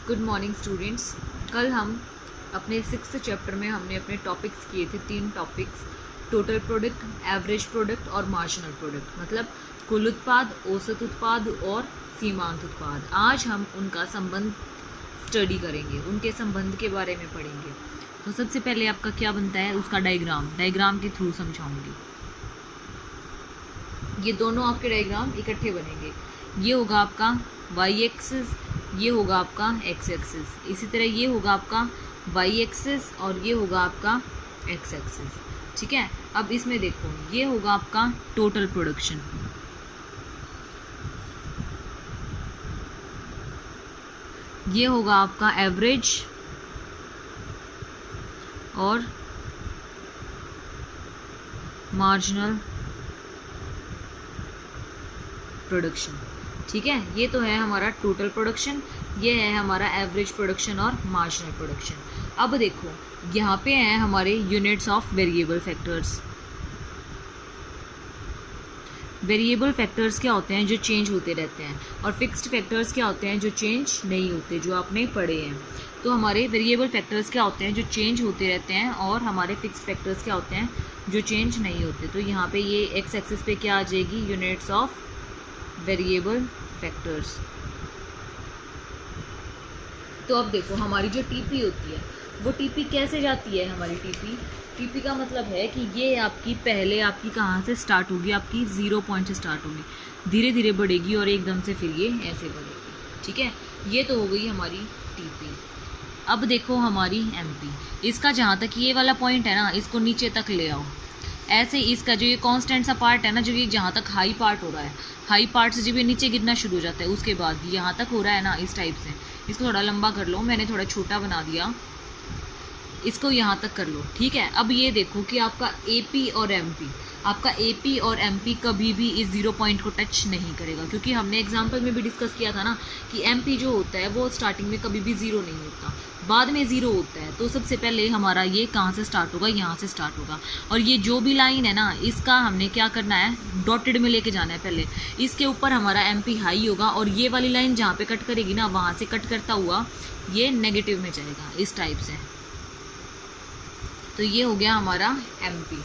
Good morning students. कल हम अपने 6th चैप्टर में हमने अपने टॉपिक्स किए थे, 3 topics, total product, average product और मार्जिनल प्रोडक्ट, मतलब कुल उत्पाद, औसत उत्पाद और सीमांत उत्पाद। आज हम उनका संबंध स्टडी करेंगे, उनके संबंध के बारे में पढ़ेंगे। तो सबसे पहले आपका क्या बनता है, उसका डायग्राम के थ्रू समझाऊंगी। ये दोनों आपके डायग्राम इकट्ठे बनेंगे। ये होगा आपका वाई एक्सिस, ये होगा आपका एक्स एक्सिस, इसी तरह ये होगा आपका वाई एक्सिस और ये होगा आपका एक्स एक्सिस। ठीक है, अब इसमें देखो, ये होगा आपका टोटल प्रोडक्शन, ये होगा आपका एवरेज और मार्जिनल प्रोडक्शन। ठीक है, ये तो है हमारा टोटल प्रोडक्शन, ये है हमारा एवरेज प्रोडक्शन और मार्जिनल प्रोडक्शन। अब देखो, यहाँ पे हैं हमारे units of variable factors. Variable factors क्या होते हैं, जो चेंज होते रहते हैं, और फिक्स्ड फैक्टर्स क्या होते हैं, जो चेंज नहीं होते, जो आपने पढ़े हैं। तो हमारे वेरिएबल फैक्टर्स क्या होते हैं, जो चेंज होते रहते हैं, और हमारे फिक्स्ड फैक्टर्स क्या होते हैं, जो चेंज नहीं होते। तो यहाँ पे ये एक्स एक्सिस पे क्या आ जाएगी, यूनिट्स ऑफ वेरिएबल फैक्टर्स। तो अब देखो, हमारी जो टीपी होती है वो टीपी कैसे जाती है। हमारी टीपी का मतलब है कि ये आपकी पहले आपकी कहाँ से स्टार्ट होगी, आपकी 0 पॉइंट से स्टार्ट होगी, धीरे धीरे बढ़ेगी और एकदम से फिर ये ऐसे बढ़ेगी। ठीक है, ये तो हो गई हमारी टीपी। अब देखो हमारी एमपी, इसका जहाँ तक ये वाला पॉइंट है ना, इसको नीचे तक ले आओ। ऐसे इसका जो ये कांस्टेंट सा पार्ट है ना, जो ये जहाँ तक हाई पार्ट हो रहा है, हाई पार्ट से जब ये नीचे गिरना शुरू हो जाता है, उसके बाद यहाँ तक हो रहा है ना, इस टाइप से। इसको थोड़ा लंबा कर लो, मैंने थोड़ा छोटा बना दिया, इसको यहाँ तक कर लो। ठीक है, अब ये देखो कि आपका एपी और एमपी, आपका एपी और एमपी कभी भी इस 0 पॉइंट को टच नहीं करेगा, क्योंकि हमने एग्जाम्पल में भी डिस्कस किया था ना कि एमपी जो होता है वो स्टार्टिंग में कभी भी 0 नहीं होता, बाद में 0 होता है। तो सबसे पहले हमारा ये कहाँ से स्टार्ट होगा, यहाँ से स्टार्ट होगा। और ये जो भी लाइन है ना, इसका हमने क्या करना है, डॉटेड में लेके जाना है। पहले इसके ऊपर हमारा एमपी हाई होगा, और ये वाली लाइन जहाँ पे कट करेगी ना, वहाँ से कट करता हुआ ये नेगेटिव में जाएगा, इस टाइप से। तो ये हो गया हमारा एमपी।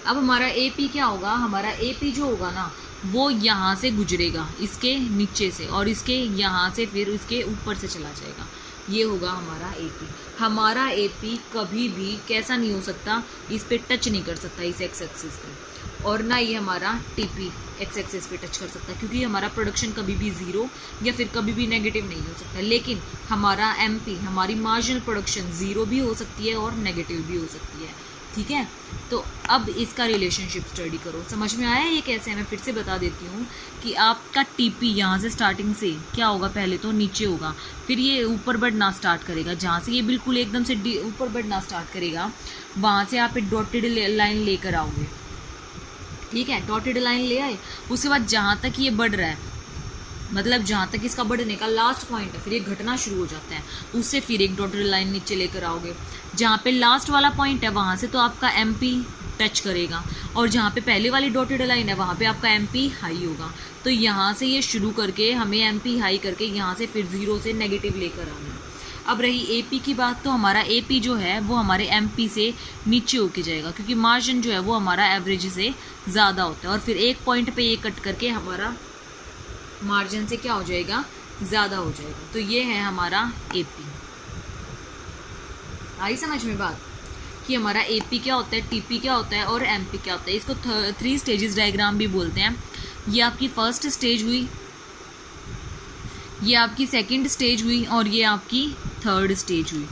अब हमारा एपी क्या होगा, हमारा एपी जो होगा ना, वो यहाँ से गुजरेगा, इसके नीचे से, और इसके यहाँ से फिर इसके ऊपर से चला जाएगा। ये होगा हमारा एपी। हमारा एपी कभी भी कैसा नहीं हो सकता, इस पे टच नहीं कर सकता, इस एक्स एक्सिस पे, और ना ये हमारा टीपी एक्स एक्सिस पे टच कर सकता, क्योंकि हमारा प्रोडक्शन कभी भी 0 या फिर कभी भी नेगेटिव नहीं हो सकता। लेकिन हमारा एमपी, हमारी मार्जिनल प्रोडक्शन 0 भी हो सकती है और नेगेटिव भी हो सकती है। ठीक है, तो अब इसका रिलेशनशिप स्टडी करो। समझ में आया ये कैसे है, मैं फिर से बता देती हूँ कि आपका टीपी यहाँ से स्टार्टिंग से क्या होगा, पहले तो नीचे होगा, फिर ये ऊपर बढ़ना स्टार्ट करेगा। जहाँ से ये बिल्कुल एकदम से ऊपर बढ़ना स्टार्ट करेगा, वहाँ से आप एक डॉटेड लाइन लेकर आओगे। ठीक है, डॉटेड लाइन ले आए, उसके बाद जहाँ तक ये बढ़ रहा है, मतलब जहाँ तक इसका बढ़ने का लास्ट पॉइंट है, फिर ये घटना शुरू हो जाता है, उससे फिर एक डॉटेड लाइन नीचे लेकर आओगे। जहाँ पे लास्ट वाला पॉइंट है, वहाँ से तो आपका एमपी टच करेगा, और जहाँ पे पहले वाली डॉटेड लाइन है, वहाँ पे आपका एमपी हाई होगा। तो यहाँ से ये शुरू करके हमें एमपी हाई करके यहाँ से फिर 0 से नेगेटिव लेकर आना है। अब रही एपी की बात, तो हमारा एपी जो है वो हमारे एमपी से नीचे होके जाएगा, क्योंकि मार्जिन जो है वो हमारा एवरेज से ज़्यादा होता है, और फिर एक पॉइंट पे ये कट करके हमारा मार्जिन से क्या हो जाएगा, ज़्यादा हो जाएगा। तो ये है हमारा एपी। आई समझ में बात कि हमारा एपी क्या होता है, टीपी क्या होता है और एमपी क्या होता है। इसको 3 स्टेजेस डायग्राम भी बोलते हैं। ये आपकी फर्स्ट स्टेज हुई, ये आपकी सेकंड स्टेज हुई, और ये आपकी थर्ड स्टेज हुई।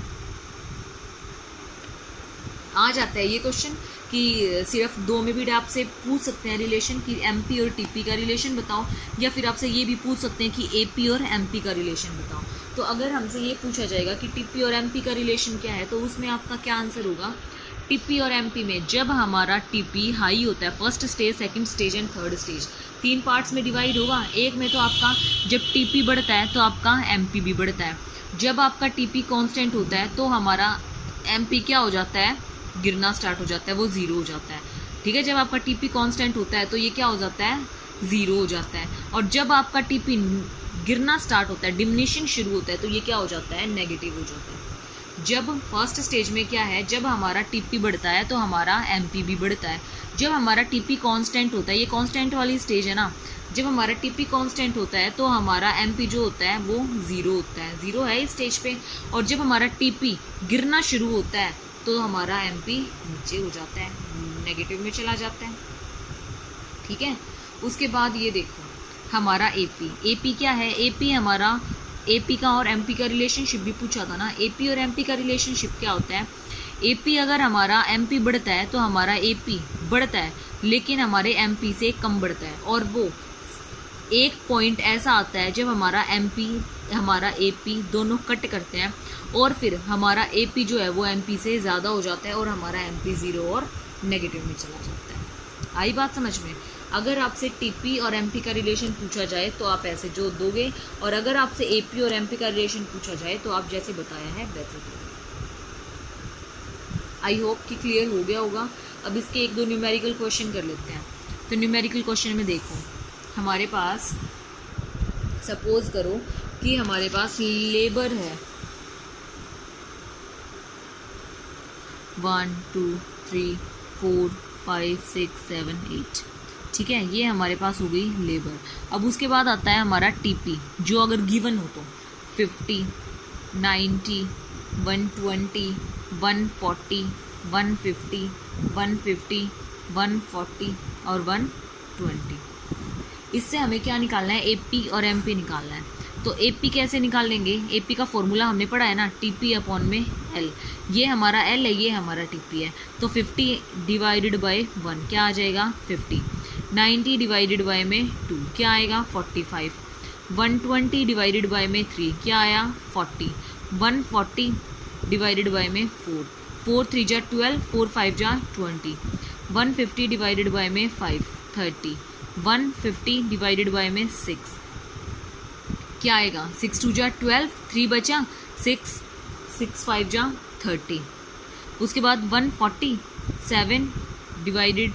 आ जाता है ये क्वेश्चन कि सिर्फ 2 में भी आपसे पूछ सकते हैं रिलेशन कि एमपी और टीपी का रिलेशन बताओ, या फिर आपसे ये भी पूछ सकते हैं कि एपी और एमपी का रिलेशन बताओ। तो अगर हमसे ये पूछा जाएगा कि टीपी और एमपी का रिलेशन क्या है, तो उसमें आपका क्या आंसर होगा, टीपी और एमपी में जब हमारा टीपी हाई होता है, first stage, second stage and third stage, 3 parts में डिवाइड होगा। एक में तो आपका जब टीपी बढ़ता है तो आपका एमपी भी बढ़ता है। जब आपका टीपी कांस्टेंट होता है तो हमारा एमपी क्या हो जाता है, गिरना स्टार्ट हो जाता है, वो 0 हो जाता है। ठीक है, जब आपका टीपी कांस्टेंट होता है तो ये क्या हो जाता है, 0 हो जाता है। और जब आपका टीपी गिरना स्टार्ट होता है, डिमिनिशिंग शुरू होता है, तो ये क्या हो जाता है, नेगेटिव हो जाता है। जब फर्स्ट स्टेज में क्या है, जब हमारा टीपी बढ़ता है तो हमारा एमपी भी बढ़ता है। जब हमारा टीपी कांस्टेंट होता है, ये कांस्टेंट वाली स्टेज है ना, जब हमारा टीपी कांस्टेंट होता है तो हमारा एमपी जो होता है वो ज़ीरो होता है, ज़ीरो है इस स्टेज पे। और जब हमारा टीपी गिरना शुरू होता है तो हमारा एमपी नीचे हो जाता है, नेगेटिव में चला जाता है। ठीक है, उसके बाद ये देखो हमारा एपी, एपी क्या है, एपी हमारा, एपी का और एमपी का रिलेशनशिप भी पूछा था ना। एपी और एमपी का रिलेशनशिप क्या होता है, एपी अगर हमारा एमपी बढ़ता है तो हमारा एपी बढ़ता है, लेकिन हमारे एमपी से कम बढ़ता है। और वो एक पॉइंट ऐसा आता है जब हमारा एमपी हमारा एपी दोनों कट करते हैं और फिर हमारा एपी जो है वो एमपी से ज़्यादा हो जाता है और हमारा एमपी ज़ीरो और नेगेटिव में चला जाता है। आई बात समझ में? अगर आपसे टीपी और एमपी का रिलेशन पूछा जाए तो आप ऐसे जोड़ दोगे, और अगर आपसे एपी और एमपी का रिलेशन पूछा जाए तो आप जैसे बताया है वैसे दोगे। आई होप कि क्लियर हो गया होगा। अब इसके एक दो न्यूमेरिकल क्वेश्चन कर लेते हैं। तो न्यूमेरिकल क्वेश्चन में देखो, हमारे पास सपोज करो कि हमारे पास लेबर है 1 2 3 4 5 6 7 8, ठीक है, ये हमारे पास हो गई लेबर। अब उसके बाद आता है हमारा टीपी, जो अगर गिवन हो तो 50 90 120 140 150 150 140 और 120। इससे हमें क्या निकालना है, एपी और एमपी निकालना है। तो एपी कैसे निकालेंगे, एपी का फॉर्मूला हमने पढ़ा है ना, टीपी अपॉन में एल। ये हमारा एल है, ये हमारा टीपी है। तो 50 डिवाइडेड बाय 1 क्या आ जाएगा 50, 90 डिवाइडेड बाय में 2 क्या आएगा 45, 120 डिवाइडेड बाय में 3 क्या आया 40, 140 डिवाइडेड बाय में 4, 4 3 जा 12, 4 5 जा 20, 150 डिवाइडेड बाय में 5 30, 150 डिवाइडेड बाय में 6 क्या आएगा 6 2 जा 12, 3 बचा 6 6 5 जा 30। उसके बाद 140 डिवाइडेड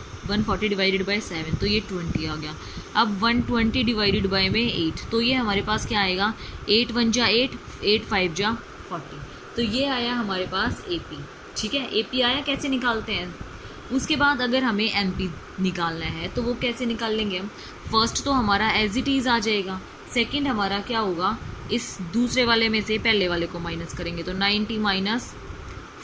बाय 7 तो ये 20 आ गया। अब 120 डिवाइडेड बाय में 8 तो ये हमारे पास क्या आएगा 8 1 जा 8, 8 5 जा 40। तो ये आया हमारे पास एपी। ठीक है, एपी आया, कैसे निकालते हैं। उसके बाद अगर हमें एमपी निकालना है तो वो कैसे निकाल लेंगे हम। फर्स्ट तो हमारा एज इट इज़ आ जाएगा, सेकंड हमारा क्या होगा, इस दूसरे वाले में से पहले वाले को माइनस करेंगे तो 90 माइनस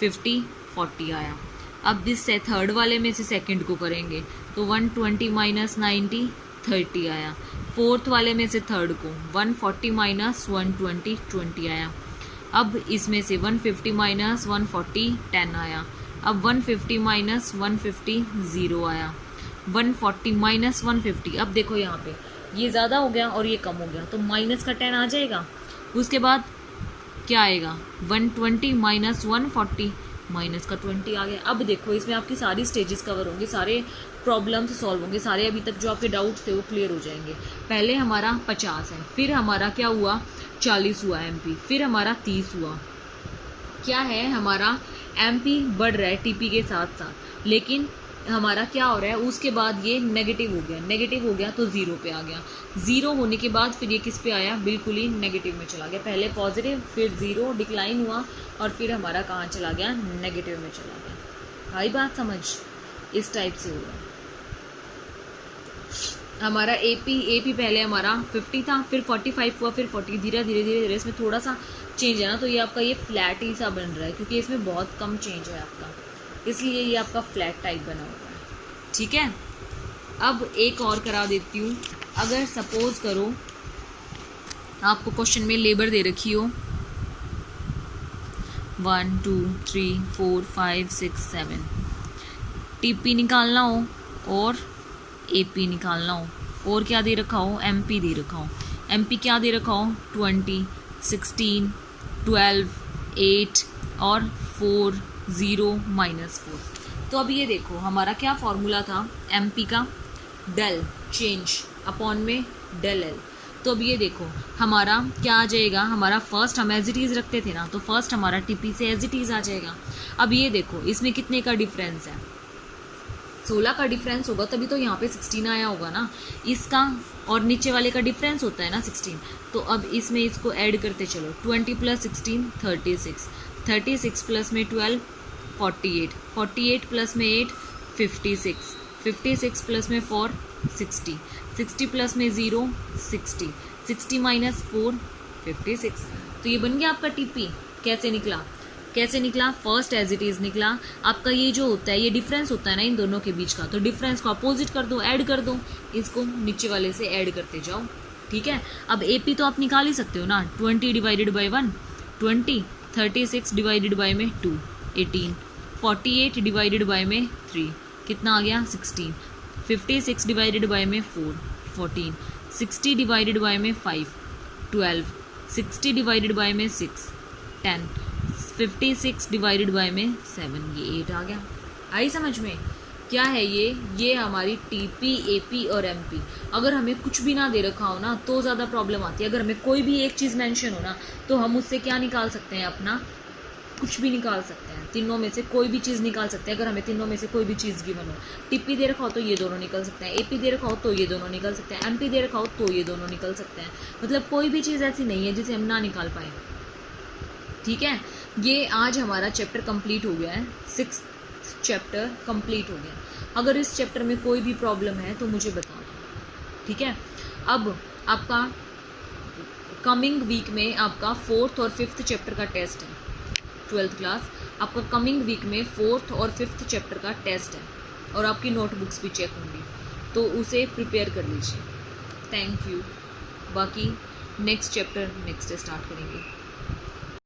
50 40 आया। अब इस थर्ड वाले में से सेकंड को करेंगे तो 120 माइनस 90 30 आया। फोर्थ वाले में से थर्ड को 140 माइनस 120 20 आया। अब इसमें से 150 माइनस 140 10 आया। अब 150 माइनस 150 0 आया। 140 माइनस 150, अब देखो यहाँ पे ये ज़्यादा हो गया और ये कम हो गया तो माइनस का 10 आ जाएगा। उसके बाद क्या आएगा 120 माइनस 140 माइनस का 20 आ गया। अब देखो इसमें आपकी सारी स्टेजेस कवर होंगे, सारे प्रॉब्लम्स सॉल्व होंगे, सारे अभी तक जो आपके डाउट्स थे वो क्लियर हो जाएंगे। पहले हमारा 50 है, फिर हमारा क्या हुआ 40 हुआ एमपी, फिर हमारा 30 हुआ। क्या है हमारा एमपी बढ़ रहा है टीपी के साथ साथ, लेकिन हमारा क्या हो रहा है उसके बाद ये नेगेटिव हो गया, नेगेटिव हो गया तो ज़ीरो पे आ गया। ज़ीरो होने के बाद फिर ये किस पे आया, बिल्कुल ही नेगेटिव में चला गया। पहले पॉजिटिव, फिर ज़ीरो डिक्लाइन हुआ और फिर हमारा कहाँ चला गया, नेगेटिव में चला गया। आई बात समझ, इस टाइप से हुआ हमारा एपी पहले हमारा 50 था, फिर 45 हुआ, फिर 40, धीरे धीरे इसमें थोड़ा सा चेंज है ना, तो ये आपका ये फ्लैट ही सा बन रहा है क्योंकि इसमें बहुत कम चेंज है आपका, इसलिए ये आपका फ्लैट टाइप बना हुआ है। ठीक है, अब एक और करा देती हूँ। अगर सपोज करो आपको क्वेश्चन में लेबर दे रखी हो 1 2 3 4 5 6 7, टीपी निकालना हो और एपी निकालना हो, और क्या दे रखा हो, एमपी दे रखा हो। एमपी क्या दे रखा हो 20 16 12 8 और 4 0 -4। तो अब ये देखो हमारा क्या फॉर्मूला था एमपी का, डेल चेंज अपॉन में डेल एल। तो अब ये देखो हमारा क्या आ जाएगा, हमारा फर्स्ट हम एज इट इज़ रखते थे ना, तो फर्स्ट हमारा टीपी से एज इट इज़ आ जाएगा। अब ये देखो इसमें कितने का डिफरेंस है, 16 का डिफरेंस होगा तभी तो यहाँ पे 16 आया होगा ना, इसका और नीचे वाले का डिफरेंस होता है ना 16। तो अब इसमें इसको ऐड करते चलो, 20 + 16 36, 36 प्लस में 12 48, 48 प्लस में 8 56, 56 प्लस में 4 60, 60 प्लस में 0 60, 60 माइनस 4 56। तो ये बन गया आपका टीपी। कैसे निकला, कैसे निकला? फर्स्ट एज इट इज निकला। आपका ये जो होता है, ये डिफरेंस होता है ना इन दोनों के बीच का, तो डिफरेंस को अपोजिट कर दो, ऐड कर दो, इसको नीचे वाले से ऐड करते जाओ। ठीक है, अब एपी तो आप निकाल ही सकते हो ना, 20 डिवाइडेड बाई 1 20, 36 डिवाइडेड बाई में 2 18, 48 डिवाइडेड बाई में 3 कितना आ गया 16, 56 डिवाइडेड बाई में 4 14, 60 डिवाइडेड बाई में 5 12, 60 डिवाइडेड बाई में 6 10, 56 डिवाइडेड बाय में 7, ये 8 आ गया। आई समझ में? क्या है ये हमारी टीपी, एपी और एमपी। अगर हमें कुछ भी ना दे रखा हो ना तो ज़्यादा प्रॉब्लम आती है। अगर हमें कोई भी एक चीज़ मेंशन हो ना तो हम उससे क्या निकाल सकते हैं, अपना कुछ भी निकाल सकते हैं, तीनों में से कोई भी चीज़ निकाल सकते हैं। अगर हमें तीनों में से कोई भी चीज़ गिवन हो, टीपी दे रखा हो तो ये दोनों निकल सकते हैं, एपी दे रखा हो तो ये दोनों निकल सकते हैं, एमपी दे रखा हो तो ये दोनों निकल सकते हैं। मतलब कोई भी चीज़ ऐसी नहीं है जिसे हम ना निकाल पाए। ठीक है, ये आज हमारा चैप्टर कंप्लीट हो गया है, 6th चैप्टर कंप्लीट हो गया। अगर इस चैप्टर में कोई भी प्रॉब्लम है तो मुझे बताओ। ठीक है, अब आपका कमिंग वीक में आपका 4th और 5th चैप्टर का टेस्ट है, 12th क्लास। आपका कमिंग वीक में 4th और 5th चैप्टर का टेस्ट है और आपकी नोटबुक्स भी चेक होंगी, तो उसे प्रिपेयर कर लीजिए। Thank you. बाकी नेक्स्ट चैप्टर नेक्स्ट स्टार्ट करेंगे।